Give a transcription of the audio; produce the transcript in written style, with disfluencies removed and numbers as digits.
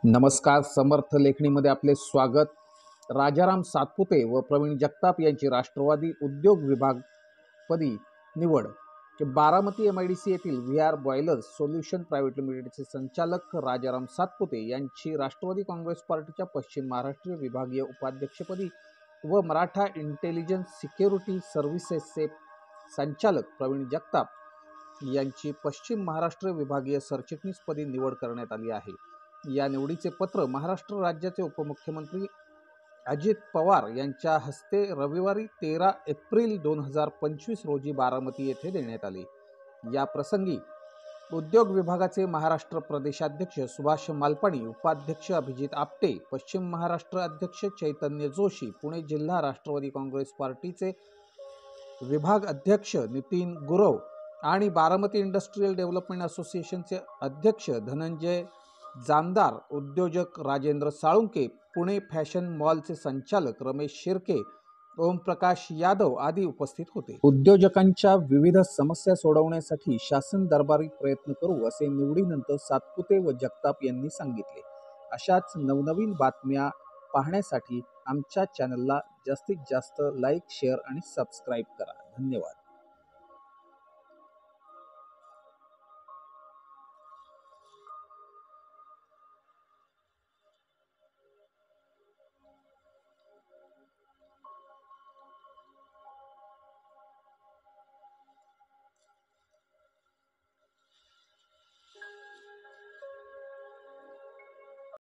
नमस्कार. समर्थ लेखणीमध्ये आपले स्वागत. राजाराम सातपुते व प्रवीण जगताप यांची राष्ट्रवादी उद्योग विभागपदी निवड. बारामती MIDC येथील VR बॉयलर्स सोल्युशन प्रायव्हेट लिमिटेडचे संचालक राजाराम सातपुते यांची राष्ट्रवादी काँग्रेस पार्टीच्या पश्चिम महाराष्ट्र विभागीय उपाध्यक्षपदी व मराठा इंटेलिजन्स सिक्युरिटी सर्व्हिसेसचे संचालक प्रवीण जगताप यांची पश्चिम महाराष्ट्र विभागीय सरचिटणीसपदी निवड करण्यात आली आहे. या निवडीचे पत्र महाराष्ट्र राज्याचे उपमुख्यमंत्री अजित पवार यांच्या हस्ते रविवारी 13 एप्रिल 2025 रोजी बारामती येथे देण्यात आले. या प्रसंगी उद्योग विभागाचे महाराष्ट्र प्रदेशाध्यक्ष सुभाष मालपाणी, उपाध्यक्ष अभिजित आपटे, पश्चिम महाराष्ट्र अध्यक्ष चैतन्य जोशी, पुणे जिल्हा राष्ट्रवादी काँग्रेस पार्टीचे विभाग अध्यक्ष नितीन गुरव आणि बारामती इंडस्ट्रियल डेव्हलपमेंट असोसिएशनचे अध्यक्ष धनंजय जामदार, उद्योजक राजेंद्र साळुंके, पुणे फॅशन मॉलचे संचालक रमेश शिर्के, ओमप्रकाश यादव आदी उपस्थित होते. उद्योजकांच्या विविध समस्या सोडवण्यासाठी शासन दरबारी प्रयत्न करू असे निवडीनंतर सातपुते व जगताप यांनी सांगितले. अशाच नवनवीन बातम्या पाहण्यासाठी आमच्या चॅनलला जास्तीत जास्त लाईक, शेअर आणि सबस्क्राईब करा. धन्यवाद.